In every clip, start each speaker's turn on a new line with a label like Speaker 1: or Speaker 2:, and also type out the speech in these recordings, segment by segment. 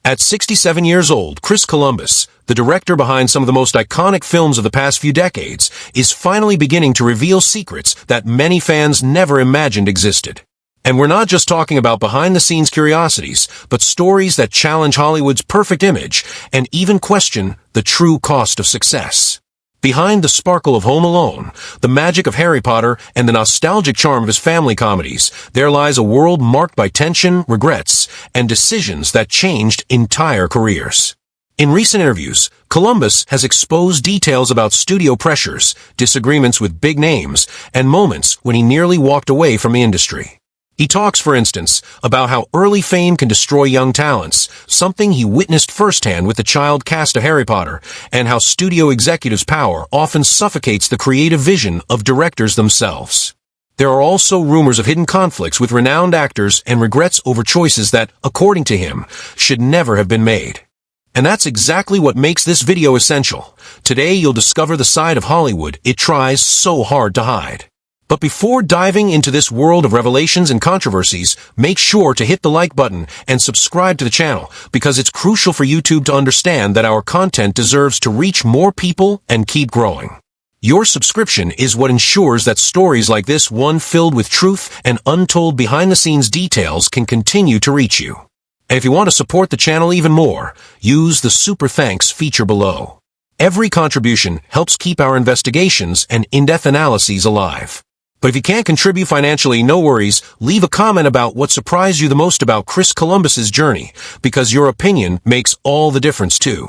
Speaker 1: At 67 years old, Chris Columbus, the director behind some of the most iconic films of the past few decades, is finally beginning to reveal secrets that many fans never imagined existed. And we're not just talking about behind-the-scenes curiosities, but stories that challenge Hollywood's perfect image and even question the true cost of success. Behind the sparkle of Home Alone, the magic of Harry Potter, and the nostalgic charm of his family comedies, there lies a world marked by tension, regrets, and decisions that changed entire careers. In recent interviews, Columbus has exposed details about studio pressures, disagreements with big names, and moments when he nearly walked away from the industry. He talks, for instance, about how early fame can destroy young talents, something he witnessed firsthand with the child cast of Harry Potter, and how studio executives' power often suffocates the creative vision of directors themselves. There are also rumors of hidden conflicts with renowned actors and regrets over choices that, according to him, should never have been made. And that's exactly what makes this video essential. Today you'll discover the side of Hollywood it tries so hard to hide. But before diving into this world of revelations and controversies, make sure to hit the like button and subscribe to the channel, because it's crucial for YouTube to understand that our content deserves to reach more people and keep growing. Your subscription is what ensures that stories like this one filled with truth and untold behind-the-scenes details can continue to reach you. And if you want to support the channel even more, use the Super Thanks feature below. Every contribution helps keep our investigations and in-depth analyses alive. But if you can't contribute financially, no worries. Leave a comment about what surprised you the most about Chris Columbus's journey, because your opinion makes all the difference too.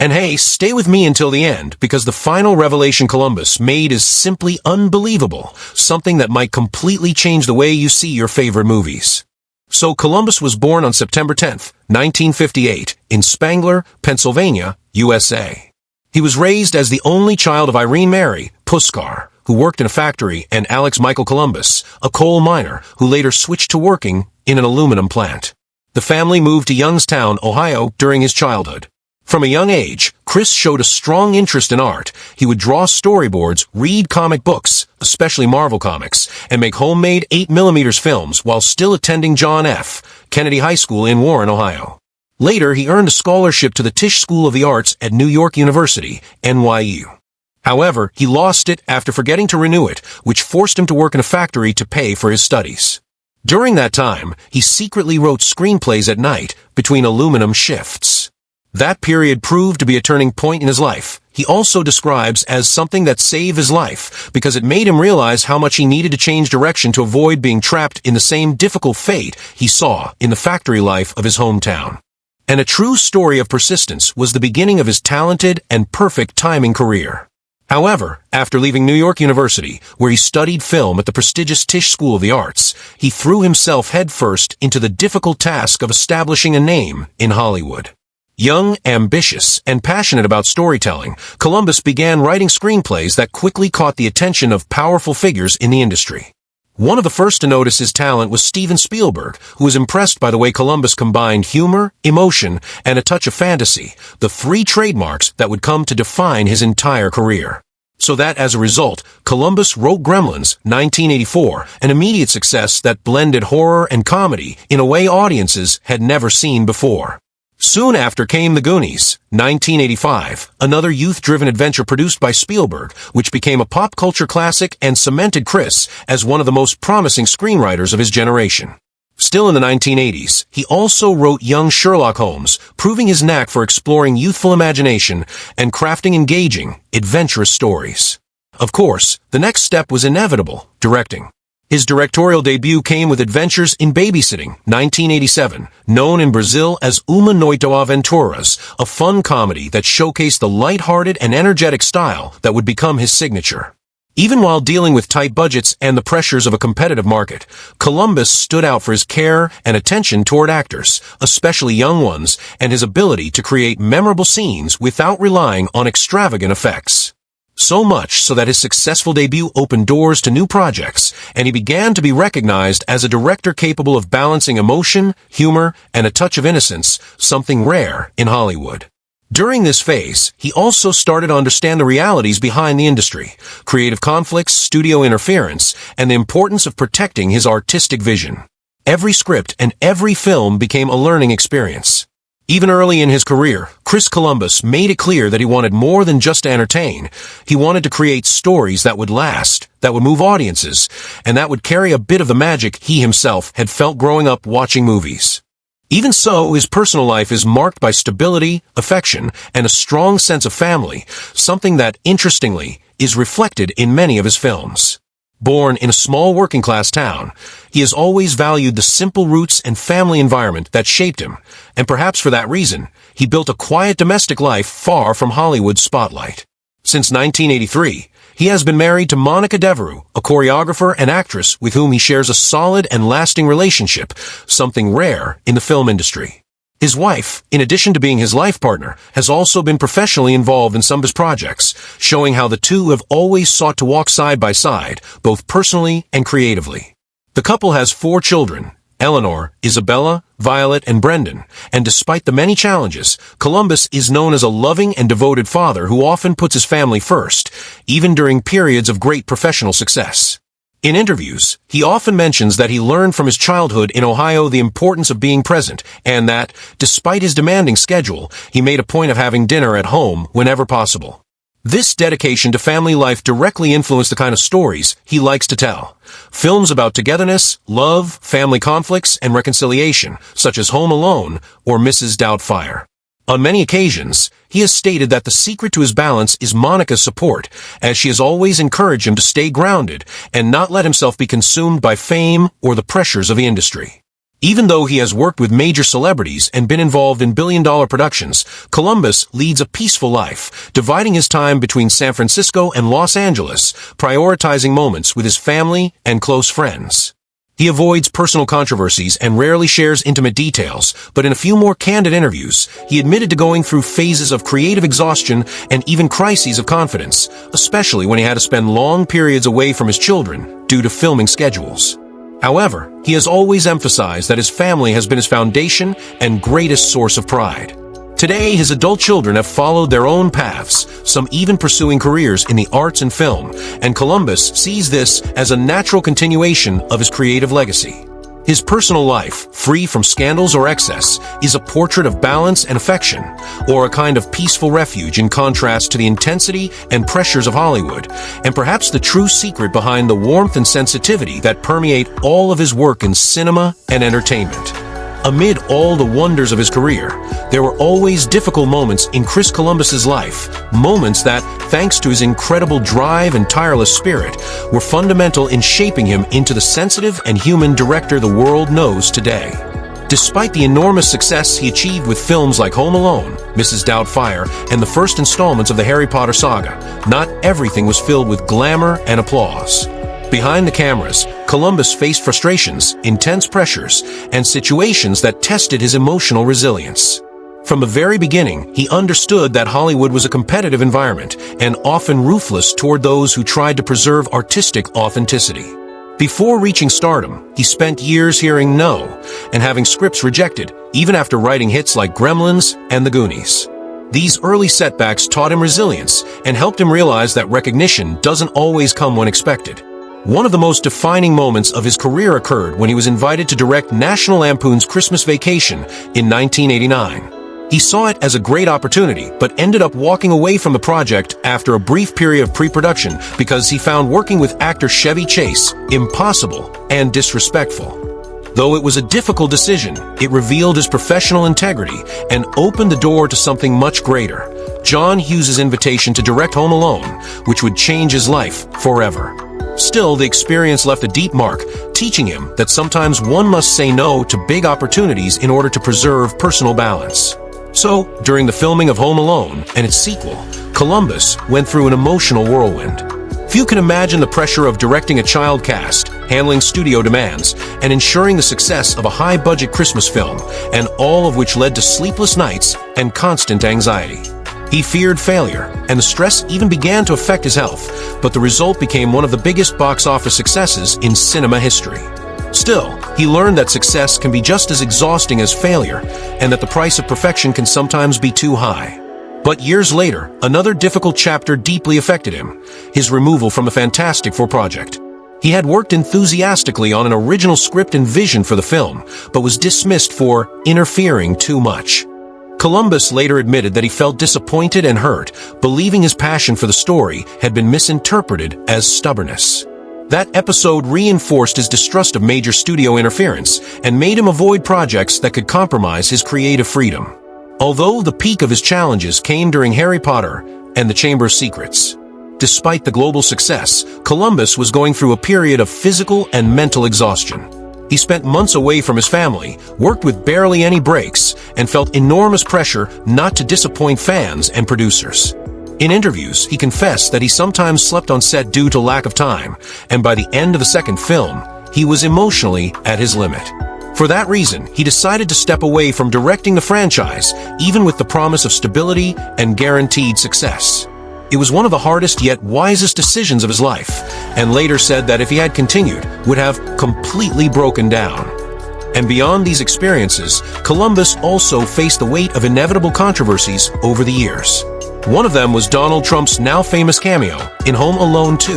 Speaker 1: And hey, stay with me until the end, because the final revelation Columbus made is simply unbelievable, something that might completely change the way you see your favorite movies. So Columbus was born on September 10th, 1958, in Spangler, Pennsylvania, USA. He was raised as the only child of Irene Mary Puskar, who worked in a factory, and Alex Michael Columbus, a coal miner who later switched to working in an aluminum plant. The family moved to Youngstown, Ohio during his childhood. From a young age, Chris showed a strong interest in art. He would draw storyboards, read comic books, especially Marvel Comics, and make homemade 8mm films while still attending John F. Kennedy High School in Warren, Ohio. Later, he earned a scholarship to the Tisch School of the Arts at New York University, NYU. However, he lost it after forgetting to renew it, which forced him to work in a factory to pay for his studies. During that time, he secretly wrote screenplays at night between aluminum shifts. That period proved to be a turning point in his life. He also describes as something that saved his life, because it made him realize how much he needed to change direction to avoid being trapped in the same difficult fate he saw in the factory life of his hometown. And a true story of persistence was the beginning of his talented and perfect timing career. However, after leaving New York University, where he studied film at the prestigious Tisch School of the Arts, he threw himself headfirst into the difficult task of establishing a name in Hollywood. Young, ambitious, and passionate about storytelling, Columbus began writing screenplays that quickly caught the attention of powerful figures in the industry. One of the first to notice his talent was Steven Spielberg, who was impressed by the way Columbus combined humor, emotion, and a touch of fantasy, the three trademarks that would come to define his entire career. So that, as a result, Columbus wrote Gremlins, 1984, an immediate success that blended horror and comedy in a way audiences had never seen before. Soon after came The Goonies, 1985, another youth-driven adventure produced by Spielberg, which became a pop culture classic and cemented Chris as one of the most promising screenwriters of his generation. Still in the 1980s, he also wrote Young Sherlock Holmes, proving his knack for exploring youthful imagination and crafting engaging, adventurous stories. Of course, the next step was inevitable: directing. His directorial debut came with Adventures in Babysitting, 1987, known in Brazil as Uma Noite Aventuras, a fun comedy that showcased the light-hearted and energetic style that would become his signature. Even while dealing with tight budgets and the pressures of a competitive market, Columbus stood out for his care and attention toward actors, especially young ones, and his ability to create memorable scenes without relying on extravagant effects. So much so that his successful debut opened doors to new projects, and he began to be recognized as a director capable of balancing emotion, humor, and a touch of innocence, something rare in Hollywood. During this phase, he also started to understand the realities behind the industry, creative conflicts, studio interference, and the importance of protecting his artistic vision. Every script and every film became a learning experience. Even early in his career, Chris Columbus made it clear that he wanted more than just to entertain. He wanted to create stories that would last, that would move audiences, and that would carry a bit of the magic he himself had felt growing up watching movies. Even so, his personal life is marked by stability, affection, and a strong sense of family, something that, interestingly, is reflected in many of his films. Born in a small working-class town, he has always valued the simple roots and family environment that shaped him, and perhaps for that reason, he built a quiet domestic life far from Hollywood's spotlight. Since 1983, he has been married to Monica Devereux, a choreographer and actress with whom he shares a solid and lasting relationship, something rare in the film industry. His wife, in addition to being his life partner, has also been professionally involved in some of his projects, showing how the two have always sought to walk side by side, both personally and creatively. The couple has 4 children, Eleanor, Isabella, Violet, and Brendan, and despite the many challenges, Columbus is known as a loving and devoted father who often puts his family first, even during periods of great professional success. In interviews, he often mentions that he learned from his childhood in Ohio the importance of being present, and that, despite his demanding schedule, he made a point of having dinner at home whenever possible. This dedication to family life directly influenced the kind of stories he likes to tell. Films about togetherness, love, family conflicts, and reconciliation, such as Home Alone or Mrs. Doubtfire. On many occasions, he has stated that the secret to his balance is Monica's support, as she has always encouraged him to stay grounded and not let himself be consumed by fame or the pressures of the industry. Even though he has worked with major celebrities and been involved in billion-dollar productions, Columbus leads a peaceful life, dividing his time between San Francisco and Los Angeles, prioritizing moments with his family and close friends. He avoids personal controversies and rarely shares intimate details, but in a few more candid interviews, he admitted to going through phases of creative exhaustion and even crises of confidence, especially when he had to spend long periods away from his children due to filming schedules. However, he has always emphasized that his family has been his foundation and greatest source of pride. Today, his adult children have followed their own paths, some even pursuing careers in the arts and film, and Columbus sees this as a natural continuation of his creative legacy. His personal life, free from scandals or excess, is a portrait of balance and affection, or a kind of peaceful refuge in contrast to the intensity and pressures of Hollywood, and perhaps the true secret behind the warmth and sensitivity that permeate all of his work in cinema and entertainment. Amid all the wonders of his career, there were always difficult moments in Chris Columbus's life, moments that, thanks to his incredible drive and tireless spirit, were fundamental in shaping him into the sensitive and human director the world knows today. Despite the enormous success he achieved with films like Home Alone, Mrs. Doubtfire, and the first installments of the Harry Potter saga, not everything was filled with glamour and applause. Behind the cameras, Columbus faced frustrations, intense pressures, and situations that tested his emotional resilience. From the very beginning, he understood that Hollywood was a competitive environment and often ruthless toward those who tried to preserve artistic authenticity. Before reaching stardom, he spent years hearing no and having scripts rejected, even after writing hits like Gremlins and The Goonies. These early setbacks taught him resilience and helped him realize that recognition doesn't always come when expected. One of the most defining moments of his career occurred when he was invited to direct National Lampoon's Christmas Vacation in 1989. He saw it as a great opportunity, but ended up walking away from the project after a brief period of pre-production because he found working with actor Chevy Chase impossible and disrespectful. Though it was a difficult decision, it revealed his professional integrity and opened the door to something much greater: John Hughes' invitation to direct Home Alone, which would change his life forever. Still, the experience left a deep mark, teaching him that sometimes one must say no to big opportunities in order to preserve personal balance. So, during the filming of Home Alone and its sequel, Columbus went through an emotional whirlwind. Few can imagine the pressure of directing a child cast, handling studio demands, and ensuring the success of a high-budget Christmas film, and all of which led to sleepless nights and constant anxiety. He feared failure, and the stress even began to affect his health, but the result became one of the biggest box office successes in cinema history. Still, he learned that success can be just as exhausting as failure, and that the price of perfection can sometimes be too high. But years later, another difficult chapter deeply affected him: his removal from the Fantastic Four project. He had worked enthusiastically on an original script and vision for the film, but was dismissed for interfering too much. Columbus later admitted that he felt disappointed and hurt, believing his passion for the story had been misinterpreted as stubbornness. That episode reinforced his distrust of major studio interference and made him avoid projects that could compromise his creative freedom. Although the peak of his challenges came during Harry Potter and the Chamber of Secrets. Despite the global success, Columbus was going through a period of physical and mental exhaustion. He spent months away from his family, worked with barely any breaks, and felt enormous pressure not to disappoint fans and producers. In interviews, he confessed that he sometimes slept on set due to lack of time, and by the end of the second film, he was emotionally at his limit. For that reason, he decided to step away from directing the franchise, even with the promise of stability and guaranteed success. It was one of the hardest yet wisest decisions of his life, and later said that if he had continued, would have completely broken down. And beyond these experiences, Columbus also faced the weight of inevitable controversies over the years. One of them was Donald Trump's now famous cameo in Home Alone 2.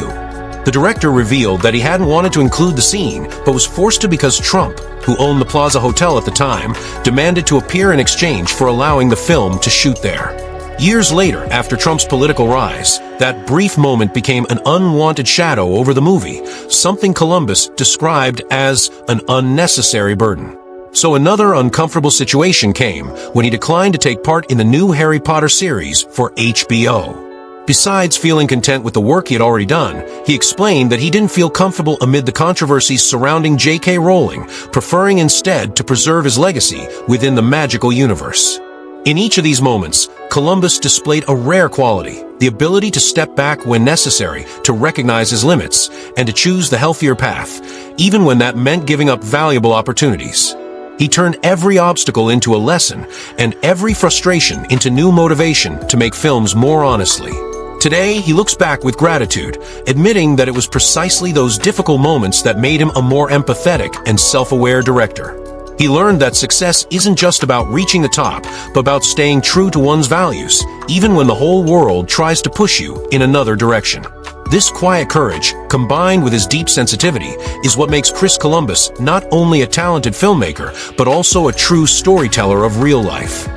Speaker 1: The director revealed that he hadn't wanted to include the scene, but was forced to because Trump, who owned the Plaza Hotel at the time, demanded to appear in exchange for allowing the film to shoot there. Years later, after Trump's political rise, that brief moment became an unwanted shadow over the movie, something Columbus described as an unnecessary burden. So another uncomfortable situation came when he declined to take part in the new Harry Potter series for HBO. Besides feeling content with the work he had already done, he explained that he didn't feel comfortable amid the controversies surrounding J.K. Rowling, preferring instead to preserve his legacy within the magical universe. In each of these moments, Columbus displayed a rare quality, the ability to step back when necessary, to recognize his limits, and to choose the healthier path, even when that meant giving up valuable opportunities. He turned every obstacle into a lesson, and every frustration into new motivation to make films more honestly. Today, he looks back with gratitude, admitting that it was precisely those difficult moments that made him a more empathetic and self-aware director. He learned that success isn't just about reaching the top, but about staying true to one's values, even when the whole world tries to push you in another direction. This quiet courage, combined with his deep sensitivity, is what makes Chris Columbus not only a talented filmmaker, but also a true storyteller of real life.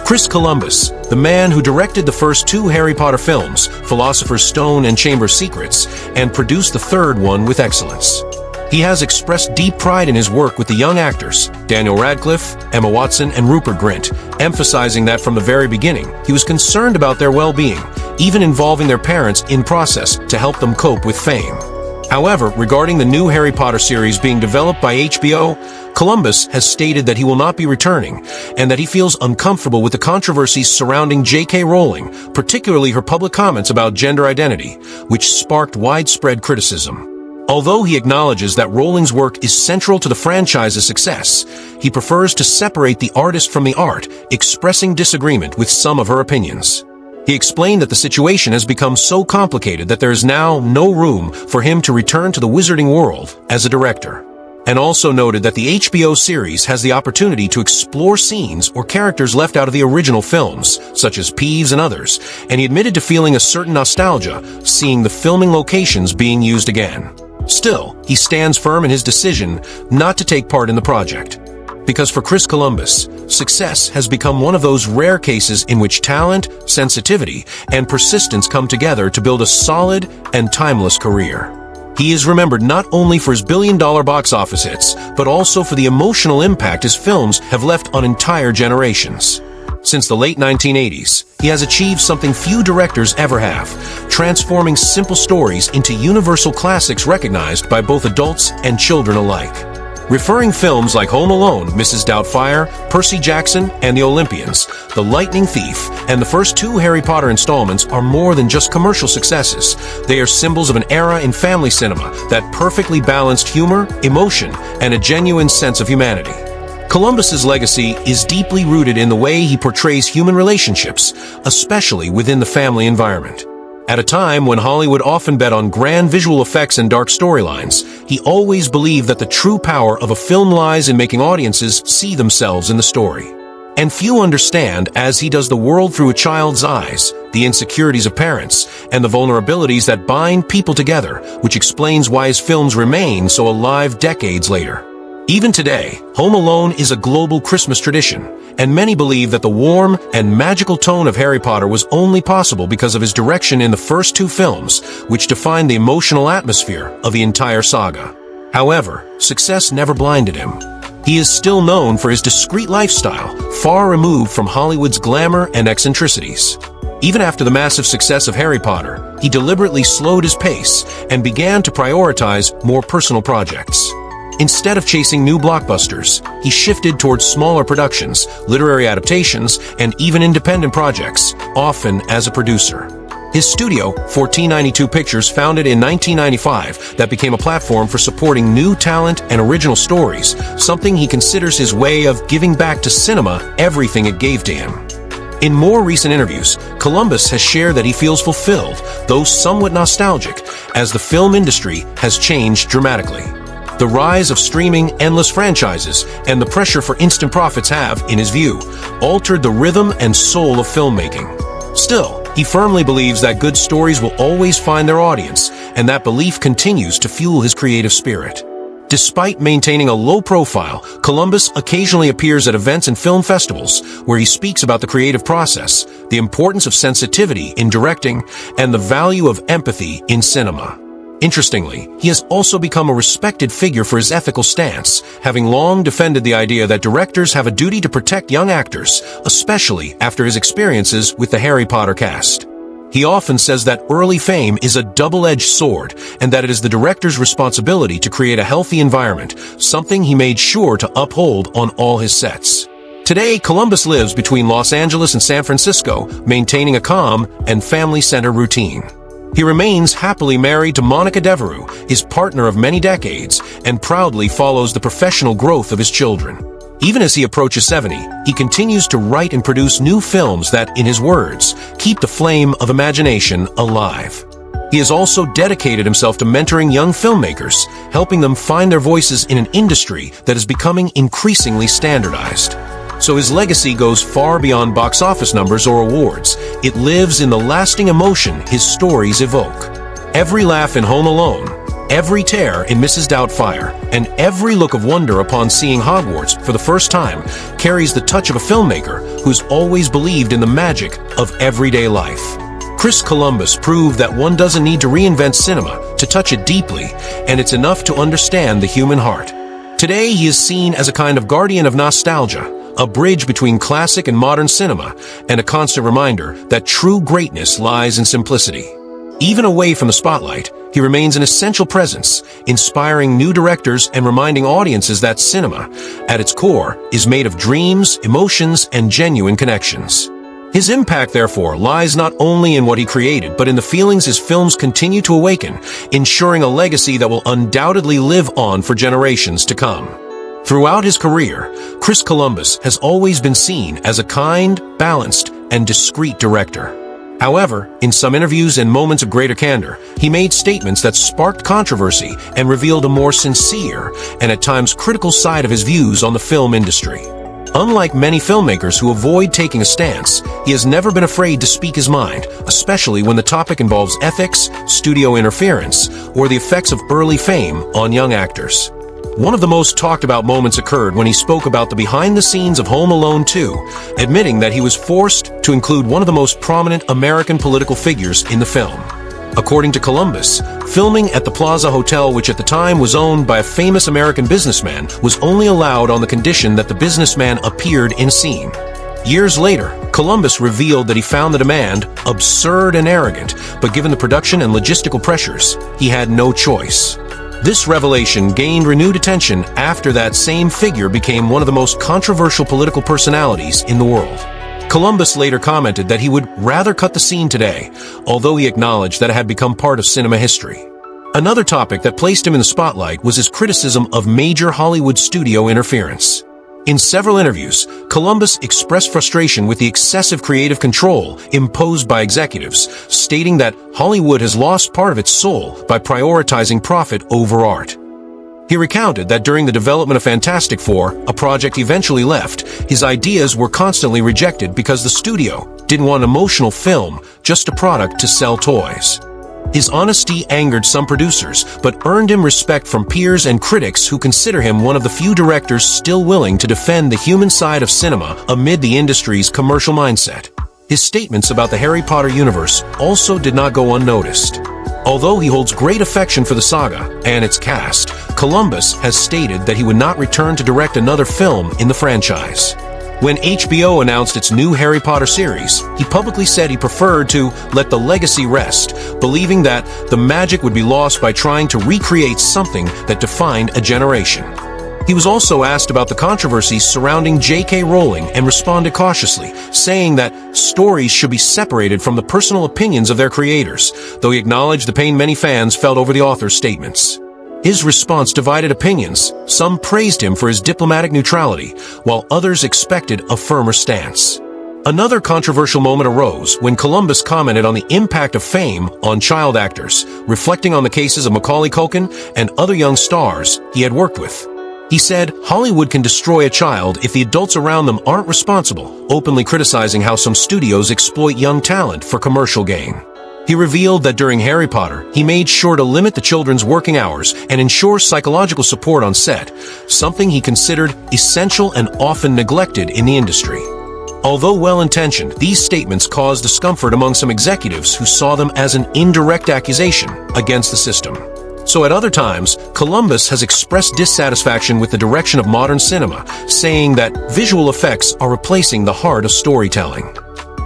Speaker 1: Chris Columbus, the man who directed the first two Harry Potter films, Philosopher's Stone and Chamber of Secrets, and produced the third one with excellence. He has expressed deep pride in his work with the young actors, Daniel Radcliffe, Emma Watson, and Rupert Grint, emphasizing that from the very beginning, he was concerned about their well-being, even involving their parents in process to help them cope with fame. However, regarding the new Harry Potter series being developed by HBO, Columbus has stated that he will not be returning, and that he feels uncomfortable with the controversies surrounding J.K. Rowling, particularly her public comments about gender identity, which sparked widespread criticism. Although he acknowledges that Rowling's work is central to the franchise's success, he prefers to separate the artist from the art, expressing disagreement with some of her opinions. He explained that the situation has become so complicated that there is now no room for him to return to the wizarding world as a director, and also noted that the HBO series has the opportunity to explore scenes or characters left out of the original films, such as Peeves and others, and he admitted to feeling a certain nostalgia seeing the filming locations being used again. Still, he stands firm in his decision not to take part in the project. Because for Chris Columbus, success has become one of those rare cases in which talent, sensitivity, and persistence come together to build a solid and timeless career. He is remembered not only for his billion-dollar box office hits, but also for the emotional impact his films have left on entire generations. Since the late 1980s, he has achieved something few directors ever have, transforming simple stories into universal classics recognized by both adults and children alike. Referring films like Home Alone, Mrs. Doubtfire, Percy Jackson, and The Olympians, The Lightning Thief, and the first two Harry Potter installments are more than just commercial successes. They are symbols of an era in family cinema that perfectly balanced humor, emotion, and a genuine sense of humanity. Columbus's legacy is deeply rooted in the way he portrays human relationships, especially within the family environment. At a time when Hollywood often bet on grand visual effects and dark storylines, he always believed that the true power of a film lies in making audiences see themselves in the story. And few understand, as he does, the world through a child's eyes, the insecurities of parents, and the vulnerabilities that bind people together, which explains why his films remain so alive decades later. Even today, Home Alone is a global Christmas tradition, and many believe that the warm and magical tone of Harry Potter was only possible because of his direction in the first two films, which defined the emotional atmosphere of the entire saga. However, success never blinded him. He is still known for his discreet lifestyle, far removed from Hollywood's glamour and eccentricities. Even after the massive success of Harry Potter, he deliberately slowed his pace and began to prioritize more personal projects. Instead of chasing new blockbusters, he shifted towards smaller productions, literary adaptations, and even independent projects, often as a producer. His studio, 1492 Pictures, founded in 1995, that became a platform for supporting new talent and original stories, something he considers his way of giving back to cinema everything it gave to him. In more recent interviews, Columbus has shared that he feels fulfilled, though somewhat nostalgic, as the film industry has changed dramatically. The rise of streaming endless franchises and the pressure for instant profits have, in his view, altered the rhythm and soul of filmmaking. Still, he firmly believes that good stories will always find their audience, and that belief continues to fuel his creative spirit. Despite maintaining a low profile, Columbus occasionally appears at events and film festivals where he speaks about the creative process, the importance of sensitivity in directing, and the value of empathy in cinema. Interestingly, he has also become a respected figure for his ethical stance, having long defended the idea that directors have a duty to protect young actors, especially after his experiences with the Harry Potter cast. He often says that early fame is a double-edged sword, and that it is the director's responsibility to create a healthy environment, something he made sure to uphold on all his sets. Today, Columbus lives between Los Angeles and San Francisco, maintaining a calm and family-centered routine. He remains happily married to Monica Devereux, his partner of many decades, and proudly follows the professional growth of his children. Even as he approaches 70, he continues to write and produce new films that, in his words, keep the flame of imagination alive. He has also dedicated himself to mentoring young filmmakers, helping them find their voices in an industry that is becoming increasingly standardized. So his legacy goes far beyond box office numbers or awards. It lives in the lasting emotion his stories evoke. Every laugh in Home Alone, every tear in Mrs. Doubtfire, and every look of wonder upon seeing Hogwarts for the first time carries the touch of a filmmaker who's always believed in the magic of everyday life. Chris Columbus proved that one doesn't need to reinvent cinema to touch it deeply, and it's enough to understand the human heart. Today, he is seen as a kind of guardian of nostalgia, a bridge between classic and modern cinema, and a constant reminder that true greatness lies in simplicity. Even away from the spotlight, he remains an essential presence, inspiring new directors and reminding audiences that cinema, at its core, is made of dreams, emotions, and genuine connections. His impact, therefore, lies not only in what he created, but in the feelings his films continue to awaken, ensuring a legacy that will undoubtedly live on for generations to come. Throughout his career, Chris Columbus has always been seen as a kind, balanced, and discreet director. However, in some interviews and moments of greater candor, he made statements that sparked controversy and revealed a more sincere and at times critical side of his views on the film industry. Unlike many filmmakers who avoid taking a stance, he has never been afraid to speak his mind, especially when the topic involves ethics, studio interference, or the effects of early fame on young actors. One of the most talked about moments occurred when he spoke about the behind-the-scenes of Home Alone 2, admitting that he was forced to include one of the most prominent American political figures in the film. According to Columbus, filming at the Plaza Hotel, which at the time was owned by a famous American businessman, was only allowed on the condition that the businessman appeared in a scene. Years later, Columbus revealed that he found the demand absurd and arrogant, but given the production and logistical pressures, he had no choice. This revelation gained renewed attention after that same figure became one of the most controversial political personalities in the world. Columbus later commented that he would rather cut the scene today, although he acknowledged that it had become part of cinema history. Another topic that placed him in the spotlight was his criticism of major Hollywood studio interference. In several interviews, Columbus expressed frustration with the excessive creative control imposed by executives, stating that Hollywood has lost part of its soul by prioritizing profit over art. He recounted that during the development of Fantastic Four, a project he eventually left, his ideas were constantly rejected because the studio didn't want an emotional film, just a product to sell toys. His honesty angered some producers, but earned him respect from peers and critics who consider him one of the few directors still willing to defend the human side of cinema amid the industry's commercial mindset. His statements about the Harry Potter universe also did not go unnoticed. Although he holds great affection for the saga and its cast, Columbus has stated that he would not return to direct another film in the franchise. When HBO announced its new Harry Potter series, he publicly said he preferred to let the legacy rest, believing that the magic would be lost by trying to recreate something that defined a generation. He was also asked about the controversies surrounding J.K. Rowling and responded cautiously, saying that stories should be separated from the personal opinions of their creators, though he acknowledged the pain many fans felt over the author's statements. His response divided opinions. Some praised him for his diplomatic neutrality, while others expected a firmer stance. Another controversial moment arose when Columbus commented on the impact of fame on child actors, reflecting on the cases of Macaulay Culkin and other young stars he had worked with. He said, "Hollywood can destroy a child if the adults around them aren't responsible," openly criticizing how some studios exploit young talent for commercial gain. He revealed that during Harry Potter, he made sure to limit the children's working hours and ensure psychological support on set, something he considered essential and often neglected in the industry. Although well-intentioned, these statements caused discomfort among some executives who saw them as an indirect accusation against the system. So at other times, Columbus has expressed dissatisfaction with the direction of modern cinema, saying that visual effects are replacing the heart of storytelling.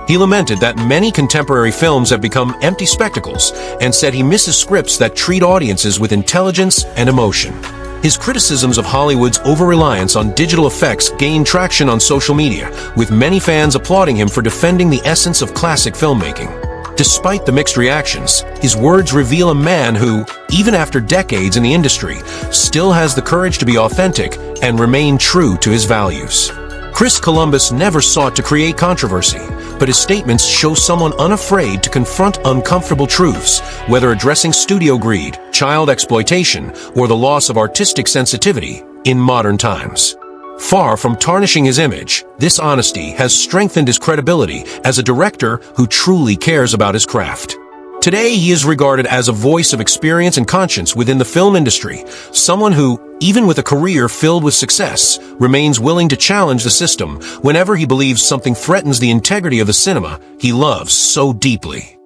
Speaker 1: He lamented that many contemporary films have become empty spectacles and said he misses scripts that treat audiences with intelligence and emotion. His criticisms of Hollywood's over-reliance on digital effects gained traction on social media, with many fans applauding him for defending the essence of classic filmmaking. Despite the mixed reactions, his words reveal a man who, even after decades in the industry, still has the courage to be authentic and remain true to his values. Chris Columbus never sought to create controversy, but his statements show someone unafraid to confront uncomfortable truths, whether addressing studio greed, child exploitation, or the loss of artistic sensitivity in modern times. Far from tarnishing his image, this honesty has strengthened his credibility as a director who truly cares about his craft. Today, he is regarded as a voice of experience and conscience within the film industry, someone who, even with a career filled with success, remains willing to challenge the system whenever he believes something threatens the integrity of the cinema he loves so deeply.